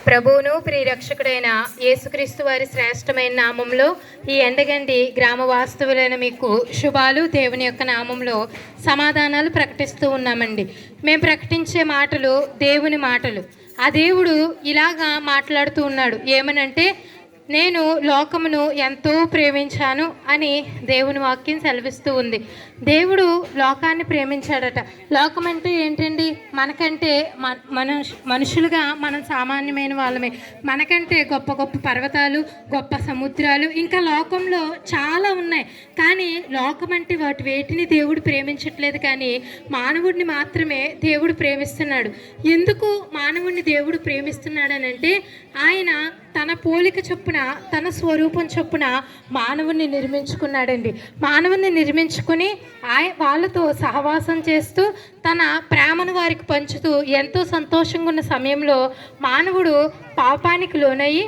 ప్రభువును ప్రియరక్షకుడైన యేసుక్రీస్తు వారి శ్రేష్టమైన నామంలో ఈ ఎండగండి గ్రామ వాస్తవులైన మీకు శుభాలు. దేవుని యొక్క నామంలో సమాధానాలు ప్రకటిస్తూ ఉన్నామండి. మేము ప్రకటించే మాటలు దేవుని మాటలు. ఆ దేవుడు ఇలాగా మాట్లాడుతూ ఉన్నాడు. ఏమనంటే, నేను లోకమును ఎంతో ప్రేమించాను అని దేవుని వాక్యం సెలవిస్తూ ఉంది. దేవుడు లోకాన్ని ప్రేమించాడట. లోకం అంటే ఏంటండి? మనకంటే మనుషులుగా మనం సామాన్యమైన వాళ్ళమే. మనకంటే గొప్ప గొప్ప పర్వతాలు, గొప్ప సముద్రాలు, ఇంకా లోకంలో చాలా ఉన్నాయి. కానీ లోకం అంటే వేటిని దేవుడు ప్రేమించట్లేదు, కానీ మానవుడిని మాత్రమే దేవుడు ప్రేమిస్తున్నాడు. ఎందుకు మానవుడిని దేవుడు ప్రేమిస్తున్నాడనంటే, ఆయన తన పోలిక చొప్పున, తన స్వరూపం చొప్పున మానవుని నిర్మించుకున్నాడండి. మానవుని నిర్మించుకుని వాళ్ళతో సహవాసం చేస్తూ తన ప్రేమను వారికి పంచుతూ ఎంతో సంతోషంగా ఉన్న సమయంలో మానవుడు పాపానికి లోనయ్యి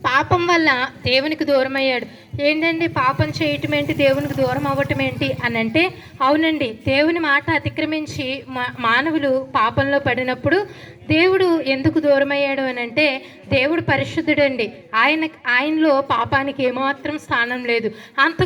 పాపం వల్ల దేవునికి దూరం అయ్యాడు. ఏంటండి పాపం చేయటం ఏంటి, దేవునికి దూరం అవ్వటం ఏంటి అని అంటే, అవునండి, దేవుని మాట అతిక్రమించి మానవులు పాపంలో పడినప్పుడు దేవుడు ఎందుకు దూరం అయ్యాడు అని అంటే, దేవుడు పరిశుద్ధుడండి. ఆయనలో పాపానికి ఏమాత్రం స్థానం లేదు. అంత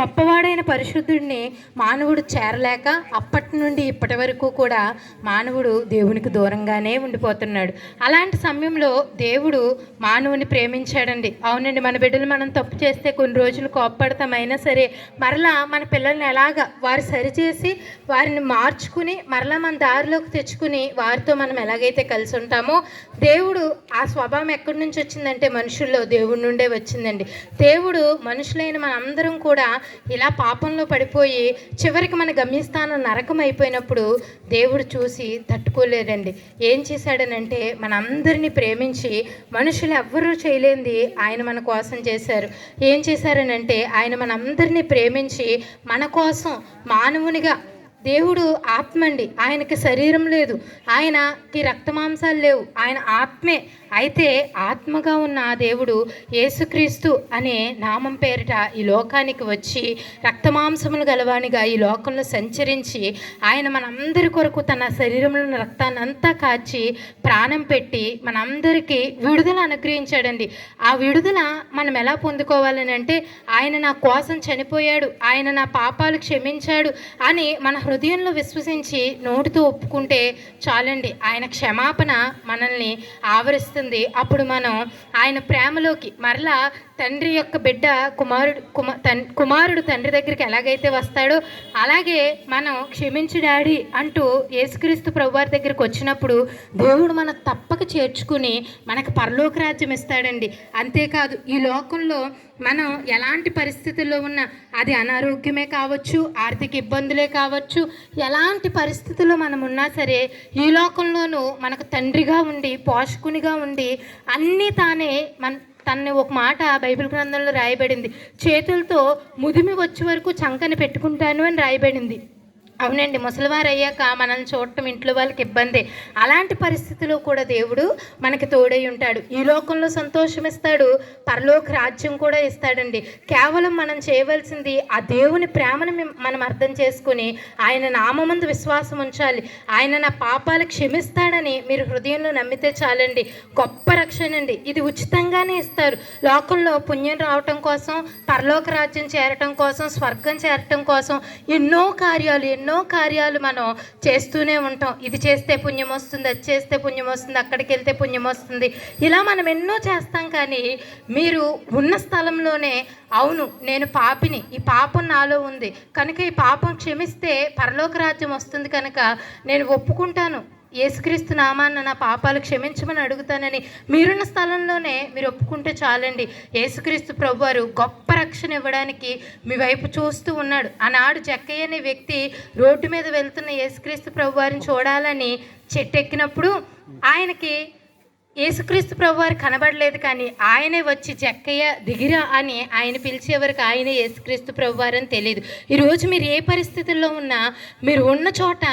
గొప్పవాడైన పరిశుద్ధుడిని మానవుడు చేరలేక అప్పటి నుండి ఇప్పటి వరకు కూడా మానవుడు దేవునికి దూరంగానే ఉండిపోతున్నాడు. అలాంటి సమయంలో దేవుడు మానవుని ప్రేమించాడండి. అవునండి, మన బిడ్డలు మనం తప్పు చేస్తే కొన్ని రోజులు కోప్పడతామైనా సరే మరలా మన పిల్లల్ని ఎలాగా వారు సరిచేసి వారిని మార్చుకుని మరలా మన దారిలోకి తెచ్చుకుని వారితో మనం ఎలాగైతే కలిసి ఉంటామో, దేవుడు ఆ స్వభావం ఎక్కడి నుంచి వచ్చిందంటే మనుషుల్లో దేవుడి నుండే వచ్చిందండి. దేవుడు మనుషులైన మన అందరం కూడా ఇలా పాపంలో పడిపోయి చివరికి మన గమ్యస్థానం నరకం అయిపోయినప్పుడు దేవుడు చూసి తట్టుకోలేదండి. ఏం చేశాడనంటే, మనందరినీ ప్రేమించి మనుషులు ఎవ్వరూ చేయలేంది ఆయన మన కోసం చేశారు. ఏం చేశారనంటే, ఆయన మనందరినీ ప్రేమించి మన కోసం మానవునిగా, దేవుడు ఆత్మ అండి, ఆయనకి శరీరం లేదు, ఆయనకి రక్తమాంసాలు లేవు, ఆయన ఆత్మే. అయితే ఆత్మగా ఉన్న ఆ దేవుడు యేసుక్రీస్తు అనే నామం పేరిట ఈ లోకానికి వచ్చి రక్తమాంసములు గలవానిగా ఈ లోకంలో సంచరించి ఆయన మనందరి కొరకు తన శరీరంలో రక్తాన్ని అంతా కాచి ప్రాణం పెట్టి మనందరికీ విడుదల అనుగ్రహించాడండి. ఆ విడుదల మనం ఎలా పొందుకోవాలని అంటే, ఆయన నా కోసం చనిపోయాడు, ఆయన నా పాపాలు క్షమించాడు అని మన హృదయంలో విశ్వసించి నోటితో ఒప్పుకుంటే చాలండి, ఆయన క్షమాపణ మనల్ని ఆవరిస్తుంది. అప్పుడు మనం ఆయన ప్రేమలోకి మరలా తండ్రి యొక్క బిడ్డ కుమారుడు తండ్రి దగ్గరికి ఎలాగైతే వస్తాడో అలాగే మనం క్షమించు డాడీ అంటూ యేసుక్రీస్తు ప్రభువారి దగ్గరికి వచ్చినప్పుడు దేవుడు మనం తప్పక చేర్చుకుని మనకు పరలోక రాజ్యం ఇస్తాడండి. అంతేకాదు, ఈ లోకంలో మనం ఎలాంటి పరిస్థితుల్లో ఉన్నా, అది అనారోగ్యమే కావచ్చు, ఆర్థిక ఇబ్బందులే కావచ్చు, ఎలాంటి పరిస్థితుల్లో మనం ఉన్నా సరే ఈ లోకంలోనూ మనకు తండ్రిగా ఉండి పోషకునిగా ఉండి అన్నీ తానే తనని ఒక మాట బైబిల్ గ్రంథంలో రాయబడింది, చేతులతో ముదిమి వచ్చే వరకు చంకని పెట్టుకుంటాను అని రాయబడింది. అవునండి, ముసలివారు అయ్యాక మనల్ని చూడటం ఇంట్లో వాళ్ళకి ఇబ్బందే. అలాంటి పరిస్థితిలో కూడా దేవుడు మనకి తోడై ఉంటాడు. ఈ లోకంలో సంతోషం ఇస్తాడు, పరలోక రాజ్యం కూడా ఇస్తాడండి. కేవలం మనం చేయవలసింది ఆ దేవుని ప్రేమను మనం అర్థం చేసుకుని ఆయన నామమందు విశ్వాసం ఉంచాలి. ఆయన నా పాపాలు క్షమిస్తాడని మీరు హృదయంలో నమ్మితే చాలండి. గొప్ప రక్షణ అండి. ఇది ఉచితంగానే ఇస్తారు. లోకంలో పుణ్యం రావటం కోసం, పరలోక రాజ్యం చేరటం కోసం, స్వర్గం చేరటం కోసం ఎన్నో కార్యాలు మనం చేస్తూనే ఉంటాం. ఇది చేస్తే పుణ్యం వస్తుంది, అది చేస్తే పుణ్యం వస్తుంది, అక్కడికి వెళ్తే పుణ్యం వస్తుంది, ఇలా మనం ఎన్నో చేస్తాం. కానీ మీరు ఉన్న స్థలంలోనే, అవును నేను పాపిని, ఈ పాపం నాలో ఉంది కనుక ఈ పాపం క్షమిస్తే పరలోక రాజ్యం వస్తుంది కనుక నేను ఒప్పుకుంటాను, యేసుక్రీస్తు నామాన్న నా పాపాలు క్షమించమని అడుగుతానని మీరున్న స్థలంలోనే మీరు ఒప్పుకుంటే చాలండి. యేసుక్రీస్తు ప్రభువారు గొప్ప రక్షణ ఇవ్వడానికి మీ వైపు చూస్తూ ఉన్నాడు. ఆనాడు జక్కయ్య అనే వ్యక్తి రోడ్డు మీద వెళ్తున్న యేసుక్రీస్తు ప్రభువారిని చూడాలని చెట్టెక్కినప్పుడు ఆయనకి యేసుక్రీస్తు ప్రభువారు కనబడలేదు, కానీ ఆయనే వచ్చి జక్కయ్య దిగిరా అని ఆయన పిలిచేవరకు ఆయనే యేసుక్రీస్తు ప్రభువారు అని తెలియదు. ఈరోజు మీరు ఏ పరిస్థితుల్లో ఉన్నా మీరు ఉన్న చోట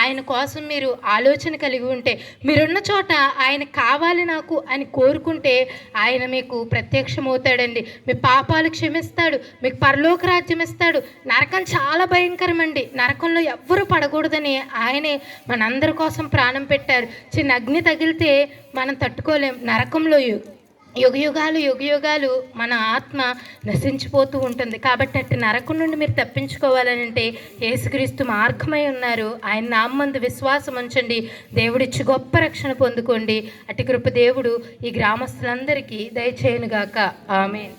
ఆయన కోసం మీరు ఆలోచన కలిగి ఉంటే, మీరున్న చోట ఆయన కావాలి నాకు అని కోరుకుంటే ఆయన మీకు ప్రత్యక్షమవుతాడండి. మీ పాపాలు క్షమిస్తాడు, మీకు పరలోక రాజ్యం ఇస్తాడు. నరకం చాలా భయంకరం అండి. నరకంలో ఎవ్వరూ పడకూడదని ఆయనే మనందరి కోసం ప్రాణం పెట్టారు. చిన్న అగ్ని తగిలితే మనం తట్టుకోలేం. నరకంలో యుగయుగాలు మన ఆత్మ నశించిపోతూ ఉంటుంది. కాబట్టి అట్టి నరకం నుండి మీరు తప్పించుకోవాలని అంటే యేసుక్రీస్తు మార్గమై ఉన్నారు. ఆయన నామందు విశ్వాసం ఉంచండి, దేవుడిచ్చి గొప్ప రక్షణ పొందుకోండి. అట్టి కృప దేవుడు ఈ గ్రామస్తులందరికీ దయచేయునుగాక. ఆమేన్.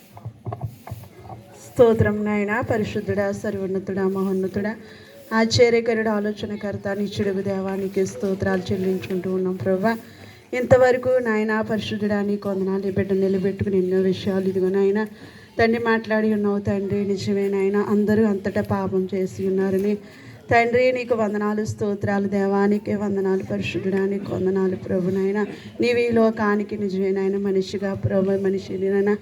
స్తోత్రం నాయన. పరిశుద్ధుడా, సర్వోన్నతుడా, మహోన్నతుడా, ఆశ్చర్యకరుడు, ఆలోచనకర్త, నిత్యుడు దేవానికి స్తోత్రాలు చెల్లించుకుంటూ ఉన్నాం ప్రభా. ఇంతవరకు నాయన పరిశుద్ధుడా నీకు వందనాలు. ఈ బిడ్డ నిలబెట్టుకుని ఎన్నో విషయాలు ఇదిగో నాయన తండ్రి మాట్లాడి ఉన్నావు తండ్రి. నిజమే నాయన, అందరూ అంతటా పాపం చేసి ఉన్నారని తండ్రి నీకు వందనాలు, స్తోత్రాలు. దేవానికి వందనాలు, పరిశుద్ధుడా నీకు వందనాలు ప్రభు. నాయన నీవు ఈ లోకానికి నిజమే నాయన మనిషిగా ప్రభు, మనిషిని నాయన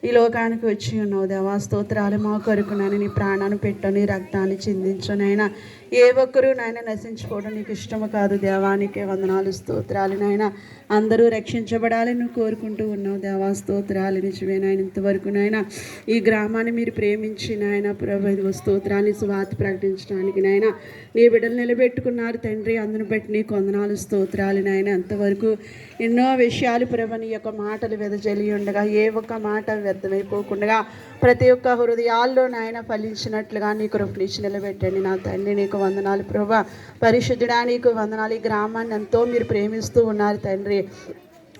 ఈ లోకానికి వచ్చి ఉన్నావు దేవా. స్తోత్రాలు. మా కొరకు నాయన నీ ప్రాణాన్ని పెట్టు, నీ రక్తాన్ని చిందించు నాయన. ఏ ఒక్కరూ నాయన నశించుకోవడం నీకు ఇష్టము కాదు. దేవానికే వందనాలు, స్తోత్రాలు. నాయన అందరూ రక్షించబడాలని నువ్వు కోరుకుంటూ ఉన్నావు దేవా. స్తోత్రాలు. నిజమే నాయన, ఇంతవరకు నాయన ఈ గ్రామాన్ని మీరు ప్రేమించి నాయన ప్రభు ఇదిగో స్తోత్రాన్ని సువార్త ప్రకటించడానికి నాయన నీ బిడ్డలు నిలబెట్టుకున్నారు తండ్రి. అందును బట్టి నీకు వందనాలు, స్తోత్రాలు. నాయన అంతవరకు ఎన్నో విషయాలు ప్రభు నీ యొక్క మాటలు వెదజల్లి ఉండగా ఏ ఒక్క మాట వ్యర్థమైపోకుండా ప్రతి ఒక్క హృదయాల్లో నాయన ఫలించినట్లుగా నీ కృపనిచ్చి నిలబెట్టండి నా తండ్రి. నీకు వందనాలు ప్రభా. పరిశుద్ధుడా నీకు వందనాలు. ఈ గ్రామాన్ని ఎంతో మీరు ప్రేమిస్తూ ఉన్నారు తండ్రి.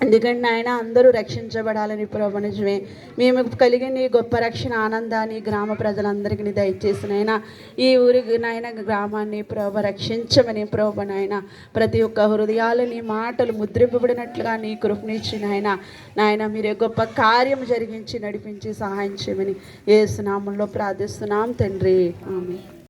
ఎందుకంటే నాయన అందరూ రక్షించబడాలని ప్రభు. నిజమే, మేము కలిగిన ఈ గొప్ప రక్షణ ఆనందాన్ని గ్రామ ప్రజలందరికీ నీ దయచేసి నాయన ఈ ఊరికి నాయన గ్రామాన్ని ప్రభు రక్షించమని ప్రభు నాయన ప్రతి ఒక్క హృదయాలని మాటలు ముద్రింపబడినట్లుగా నీ కృపనిచ్చి నాయన మీరే గొప్ప కార్యం జరిగించి నడిపించి సహాయం చేయమని యేసు నామములో ప్రార్థిస్తున్నాం తండ్రి. ఆమేన్.